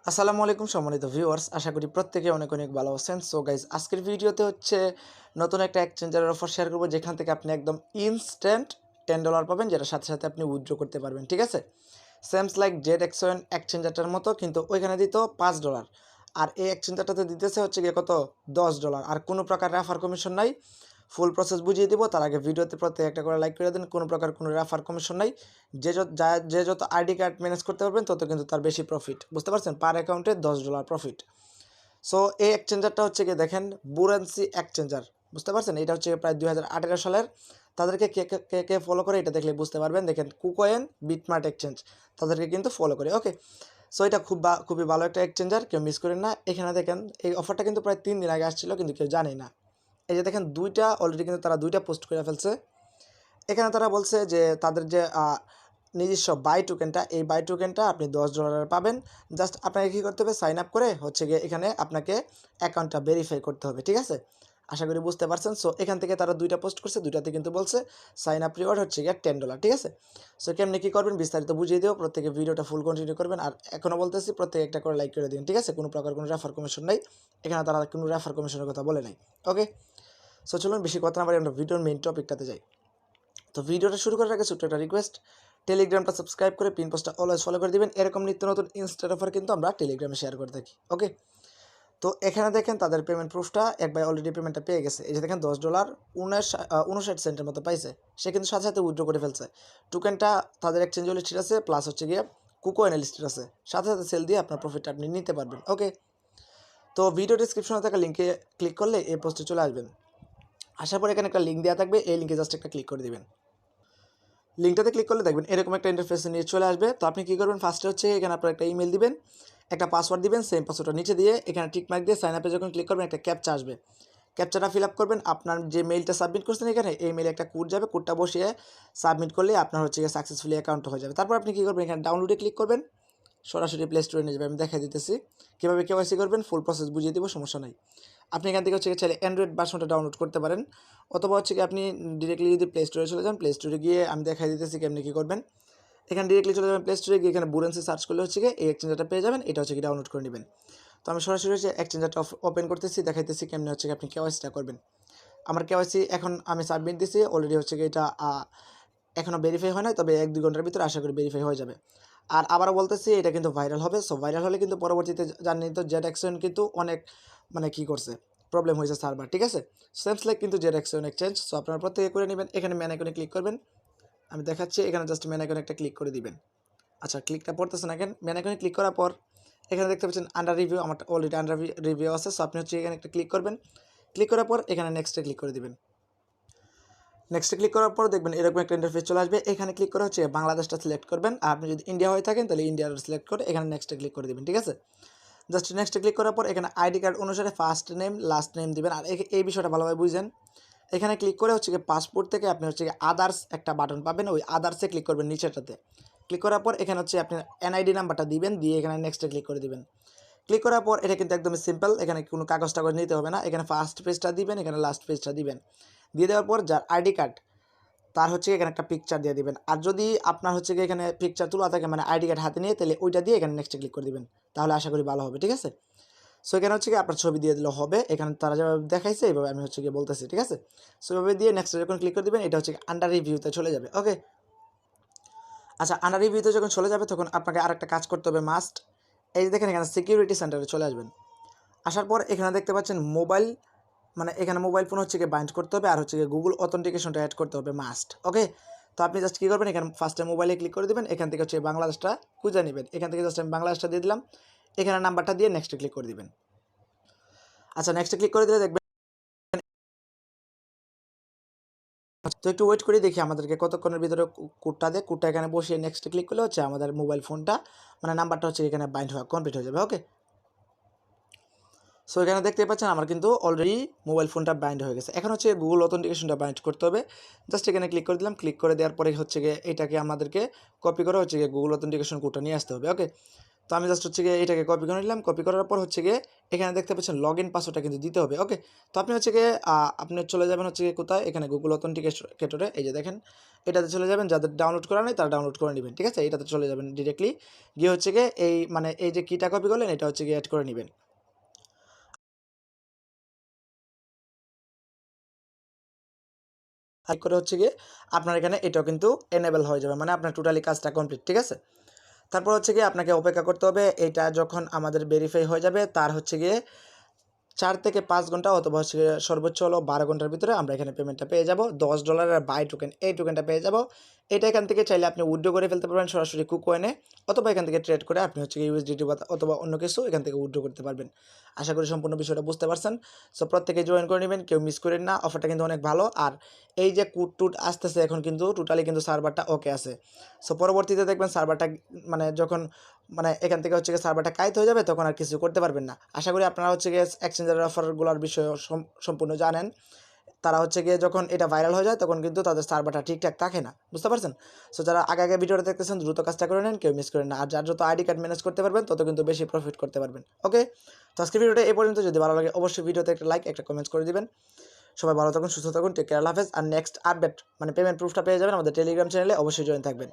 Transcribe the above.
আসসালামু আলাইকুম সম্মানিত ভিউয়ার্স, আশা করি প্রত্যেকে অনেক অনেক ভালো আছেন। সো গাইজ, আজকের ভিডিওতে হচ্ছে নতুন একটা এক্সচেঞ্জারের অফার শেয়ার করবো, যেখান থেকে আপনি একদম ইনস্ট্যান্ট $10 পাবেন, যেটার সাথে সাথে আপনি উইথড্র করতে পারবেন। ঠিক আছে, সেমস লাইক জেড এক্সওয়েন এক্সচেঞ্জারটার মতো, কিন্তু ওইখানে দিত $5, আর এই এক্সচেঞ্জারটাতে দিতেছে হচ্ছে গিয়ে কত, $10, আর কোনো প্রকার রেফার কমিশন নাই। ফুল প্রসেস বুঝিয়ে দিব, তার আগে ভিডিওতে প্রত্যেক একটা করে লাইক করে দেন। কোনো প্রকার কোনো রেফার কমিশন নাই। যে যত আইডি কার্ড ম্যানেজ করতে পারবেন তত কিন্তু তার বেশি প্রফিট, বুঝতে পারছেন? পার অ্যাকাউন্টে $10 প্রফিট। সো এই এক্সচেঞ্জারটা হচ্ছে গিয়ে দেখেন, বুরেন্সি এক্সচেঞ্জার, বুঝতে পারছেন? এটা হচ্ছে প্রায় 2018 সালের। তাদেরকে কে কে কে কে ফলো করে এটা দেখলে বুঝতে পারবেন। দেখেন, কুকয়েন, বিটমার্ট এক্সচেঞ্জ, তাদেরকে কিন্তু ফলো করে। ওকে, সো এটা খুবই ভালো একটা এক্সচেঞ্জার, কেউ মিস করেন না। এখানে দেখেন, এই অফারটা কিন্তু প্রায় 3 দিন আগে আসছিল, কিন্তু কেউ জানে না। এই যে দেখেন, অলরেডি কিন্তু তারা দুইটা পোস্ট করে ফেলছে। এখানে তারা বলছে যে তাদের যে নিজস্ব বাই টোকেনটা, এই বাই টোকেনটা আপনি $10 পাবেন। জাস্ট আপনাকে কী করতে হবে, সাইন আপ করে হচ্ছে গিয়ে এখানে আপনাকে অ্যাকাউন্টটা ভেরিফাই করতে হবে। ঠিক আছে, আশা করি বুঝতে পারছেন। সো এখান থেকে তারা দুইটা পোস্ট করছে, দুইটাতে কিন্তু বলছে সাইন আপ রিওয়ার্ড হচ্ছে গিয়ে $10। ঠিক আছে, সো কেমনি কী করবেন বিস্তারিত বুঝিয়ে দেবো। প্রত্যেকে ভিডিওটা ফুল কন্টিনিউ করবেন, আর এখনও বলতেছি প্রত্যেকে একটা করে লাইক করে দিন। ঠিক আছে, কোনো প্রকার কোনো রেফার কমিশন নেই এখানে, তারা কোনো রেফার কমিশনের কথা বলে নাই। ওকে, সো চলুন বেশি কথা না বলে আমরা ভিডিওর মেইন টপিকটাতে যাই। তো ভিডিওটা শুরু করার আগে ছোট্ট একটা রিকোয়েস্ট, টেলিগ্রামটা সাবস্ক্রাইব করে পিন পোস্টটা অলওয়েজ ফলো করে দিবেন। এরকম নিত্য নতুন ইনস্ট্যান্ট অফার কিন্তু আমরা টেলিগ্রামে শেয়ার করে থাকি। ওকে, তো এখানে দেখেন তাদের পেমেন্ট প্রুফটা, এক ভাই অলরেডি পেমেন্টটা পেয়ে গেছে। এই যে দেখেন $10 59 সেন্টের মতো পাইছে, সে কিন্তু সাথে সাথে উইথড্র করে ফেলছে। টোকেনটা তাদের এক্সচেঞ্জ লিস্টেড আছে, প্লাস হচ্ছে গিয়ে কুকোয়েন লিস্টেড আছে, সাথে সাথে সেল দিয়ে আপনার প্রফিটটা আপনি নিতে পারবেন। ওকে, তো ভিডিও ডিসক্রিপশনে থাকা লিঙ্কে ক্লিক করলে এই পোস্টে চলে আসবেন। আসার পর এখানে একটা লিঙ্ক দেওয়া থাকবে, এই লিঙ্কে জাস্ট একটা ক্লিক করে দিবেন। লিঙ্কটাতে ক্লিক করলে দেখবেন এরকম একটা ইন্টারফেসে নিয়ে চলে আসবে। তো আপনি কী করবেন, ফার্স্টে হচ্ছে এখানে আপনার একটা ইমেল দিবেন, একটা পাসওয়ার্ড দিবেন, সেম পাসওয়ার্ডটা নিচে দিয়ে এখানে টিক মার্ক দিয়ে সাইন আপে যখন ক্লিক করবেন একটা ক্যাপচা আসবে। ক্যাপচাটা ফিল আপ করবেন, আপনার যে মেইলটা সাবমিট করছেন এখানে, এই মেইলে একটা কোড যাবে, কোডটা বসিয়ে সাবমিট করলে আপনার হচ্ছে সাকসেসফুলি অ্যাকাউন্ট হয়ে যাবে। তারপর আপনি কী করবেন, এখানে ডাউনলোডে ক্লিক করবেন, সরাসরি প্লে স্টোরে নিয়ে যাবে। আমি দেখাই দিতেছি কীভাবে কেওয়াইসি করবেন, ফুল প্রসেস বুঝিয়ে দিব, সমস্যা নাই। আপনি এখান থেকে হচ্ছে চাইলে অ্যান্ড্রয়েড ভার্সনটা ডাউনলোড করতে পারেন, অথবা হচ্ছে কি আপনি ডিরেক্টলি যদি প্লে স্টোরে চলে যান, প্লে স্টোরে গিয়ে আমি দেখাই দিতেছি কেমনি কী করবেন। এখানে ডিরেক্টলি চলে যাবেন প্লে স্টোরে গিয়ে, এখানে বুরেন্সি সার্চ করলে হচ্ছে গিয়ে এই এক্সচেঞ্জারটা পেয়ে যাবেন। এটা হচ্ছে কি ডাউনলোড করে নেবেন। তো আমি সরাসরি হচ্ছে এক্সচেঞ্জারটা ওপেন করতেছি, দেখাইতেছি কেমনি হচ্ছে আপনি কেওয়াইসিটা করবেন। আমার কেওয়াইসি এখন আমি সাবমিট দিছি অলরেডি, হচ্ছে কি এটা এখনও ভেরিফাই হয় না, তবে 1-2 ঘন্টার ভিতরে আশা করি ভেরিফাই হয়ে যাবে। আর আবারও বলতেছি, এটা কিন্তু ভাইরাল হবে। সো ভাইরাল হলে কিন্তু পরবর্তীতে জানেন তো জেড এক্সচেঞ্জ কিন্তু অনেক মানে কী করছে, প্রবলেম হয়েছে সার্ভার। ঠিক আছে, সেমস লাইক কিন্তু জেড এক্সচেঞ্জ। সো আপনারা প্রত্যেকে করে নেবেন। এখানে ম্যান আইকনে ক্লিক করবেন, আমি দেখাচ্ছি, এখানে জাস্ট ম্যান আইকনে একটা ক্লিক করে দিবেন। আচ্ছা, ক্লিকটা পড়তেছে না কেন? ম্যান আইকনে ক্লিক করার পর এখানে দেখতে পাচ্ছেন আন্ডার রিভিউ, আমার অলরেডি আন্ডার রিভিউ আছে। সো আপনি হচ্ছে এখানে একটা ক্লিক করবেন, ক্লিক করার পর এখানে নেক্সটে ক্লিক করে দিবেন। নেক্সটে ক্লিক করার পর দেখবেন এরকম একটা ইন্টারফেস চলে আসবে। এখানে ক্লিক করে হচ্ছে বাংলাদেশটা সিলেক্ট করবেন, আর আপনি যদি ইন্ডিয়া হয়ে থাকেন তাহলে ইন্ডিয়ার সিলেক্ট করে এখানে নেক্সটে ক্লিক করে দেবেন। ঠিক আছে, জাস্ট নেক্সটে ক্লিক করার পর এখানে আইডি কার্ড অনুসারে ফার্স্ট নেম লাস্ট নেম দিবেন। আর এই বিষয়টা ভালোভাবে বুঝেন। এখানে ক্লিক করে হচ্ছে গিয়ে পাসপোর্ট থেকে আপনি হচ্ছে গিয়ে আদার্স একটা বাটন পাবেন, ওই আদার্সে ক্লিক করবেন নিচেরটাতে। ক্লিক করার পর এখানে হচ্ছে আপনি এনআইডি নাম্বারটা দিবেন, দিয়ে এখানে নেক্সটে ক্লিক করে দিবেন। ক্লিক করার পর এটা কিন্তু একদমই সিম্পল, এখানে কোনো কাগজ টাগজ নিতে হবে না। এখানে ফার্স্ট পেজটা দিবেন, এখানে লাস্ট পেজটা দিবেন। দিয়ে দেওয়ার পর যার আইডি কার্ড, তার হচ্ছে এখানে একটা পিকচার দিয়ে দিবেন। আর যদি আপনার হচ্ছে গিয়ে এখানে পিকচার তোলা থাকে, মানে আইডি কার্ড হাতে নিয়ে, তাহলে ওইটা দিয়ে এখানে নেক্সটে ক্লিক করে দিবেন, তাহলে আশা করি ভালো হবে। ঠিক আছে, সো এখানে হচ্ছে কি আপনার ছবি দিয়ে দিলেও হবে। এখানে তারা যেভাবে দেখাইছে এইভাবে আমি হচ্ছে গিয়ে বলতেছি। ঠিক আছে, সো এভাবে দিয়ে নেক্সট যখন ক্লিক করে দিবেন, এটা হচ্ছে আন্ডার রিভিউতে চলে যাবে। ওকে, আচ্ছা, আন্ডার রিভিউতে যখন চলে যাবে তখন আপনাকে আরেকটা কাজ করতে হবে মাস্ট। এই যে দেখেন, এখানে সিকিউরিটি সেন্টারে চলে আসবেন। আসার পর এখানে দেখতে পাচ্ছেন মোবাইল, মানে এখানে মোবাইল ফোন হচ্ছে গিয়ে বাইন্ড করতে হবে, আর হচ্ছে গিয়ে গুগল অথেন্টিকেশনটা অ্যাড করতে হবে মাস্ট। ওকে, তো আপনি জাস্ট কী করবেন, এখানে ফার্স্টে মোবাইলে ক্লিক করে দেবেন, এখান থেকে হচ্ছে বাংলাদেশটা খুঁজে নেবেন। এখান থেকে জাস্ট আমি বাংলাদেশটা দিয়ে দিলাম, এখানে নাম্বারটা দিয়ে নেক্সটে ক্লিক করে দিবেন। আচ্ছা, নেক্সটে ক্লিক করে দিলে দেখবেন, তো একটু ওয়েট করে দেখি আমাদেরকে কতক্ষণের ভিতরে কোডটা দেয়। কোডটা এখানে বসিয়ে নেক্সটে ক্লিক করলে হচ্ছে আমাদের মোবাইল ফোনটা, মানে নাম্বারটা হচ্ছে এখানে বাইন্ড হওয়া কমপ্লিট হয়ে যাবে। ওকে, সো এখানে দেখতে পাচ্ছেন আমার কিন্তু অলরেডি মোবাইল ফোনটা বাইন্ড হয়ে গেছে। এখন হচ্ছে গুগল অথেন্টিকেশনটা বাইন্ড করতে হবে। জাস্ট এখানে ক্লিক করে দিলাম, ক্লিক করে দেওয়ার পরে হচ্ছে গিয়ে এটাকে আমাদেরকে কপি করে হচ্ছে গিয়ে গুগল অথেন্টিকেশন কোডটা নিয়ে আসতে হবে। ওকে, তো আমি জাস্ট হচ্ছে গিয়ে এটাকে কপি করে নিলাম। কপি করার পর হচ্ছে গিয়ে এখানে দেখতে পাচ্ছেন লগ ইন পাসওয়ার্ডটা কিন্তু দিতে হবে। ওকে, তো আপনি হচ্ছে গিয়ে আপনি চলে যাবেন হচ্ছে গিয়ে কোথায়, এখানে গুগল অথেন্টিকেটরে, এই যে দেখেন এটাতে চলে যাবেন। যাদের ডাউনলোড করা নেই তারা ডাউনলোড করে নেবেন, ঠিক আছে। এটাতে চলে যাবেন ডিরেক্টলি, গিয়ে হচ্ছে গিয়ে এই মানে এই যে কিটা কপি করলেন এটা হচ্ছে গিয়ে অ্যাড করে নেবেন। করে হচ্ছে গিয়ে আপনার এখানে এটাও কিন্তু এনেবল হয়ে যাবে, মানে আপনার টোটালি কাজটা কমপ্লিট, ঠিক আছে। তারপর হচ্ছে গিয়ে আপনাকে অপেক্ষা করতে হবে, এটা যখন আমাদের ভেরিফাই হয়ে যাবে তার হচ্ছে গিয়ে 4 থেকে 5 ঘন্টা অথবা হচ্ছে সর্বোচ্চ হলো 12 ঘন্টার ভিতরে আমরা এখানে পেমেন্টটা পেয়ে যাব। $10 বাই টোকেন, এই টোকেনটা পেয়ে যাব। এটা এখান থেকে চাইলে আপনি উইথড্র করে ফেলতে পারবেন সরাসরি কুকয়েনে, অথবা এখান থেকে ট্রেড করে আপনি হচ্ছে ইউএসডিটি অথবা অন্য কিছু এখান থেকে উইথড্র করতে পারবেন। আশা করি সম্পূর্ণ বিষয়টা বুঝতে পারছেন। সো প্রত্যেকে জয়েন করে নেবেন, কেউ মিস করেন না। অফারটা কিন্তু অনেক ভালো। আর এই যে কুট আসতেছে এখন কিন্তু টোটালি কিন্তু সার্ভারটা ওকে আছে। সো পরবর্তীতে দেখবেন সার্ভারটা মানে যখন মানে এখান থেকে হচ্ছে গিয়ে সার্ভারটা কাইত হয়ে যাবে তখন আর কিছু করতে পারবেন না। আশা করি আপনারা হচ্ছে গিয়ে এক্সচেঞ্জারের অফারগুলোর বিষয়ে সম্পূর্ণ জানেন। তারা হচ্ছে গিয়ে যখন এটা ভাইরাল হয়ে যায় তখন কিন্তু তাদের সার্ভারটা ঠিকঠাক থাকে না, বুঝতে পারছেন। সো যারা আগে ভিডিওটা দেখতেছেন দ্রুত কাজটা করে নেন, কেউ মিস করেন না। আর যার যত আইডি কার্ড ম্যানেজ করতে পারবেন তত কিন্তু বেশি প্রফিট করতে পারবেন। ওকে, তো আজকে ভিডিওটা এই পর্যন্ত। যদি ভালো লাগে অবশ্যই ভিডিওতে একটা লাইক, একটা কমেন্টস করে দিবেন। সবাই ভালো থাকুন, সুস্থ থাকুন, টেক কেয়ার, আল্লাহ হাফেজ। আর নেক্সট আপডেট মানে পেমেন্ট প্রুফটা পেয়ে যাবেন আমাদের টেলিগ্রাম চ্যানেলে, অবশ্যই জয়েন থাকবেন।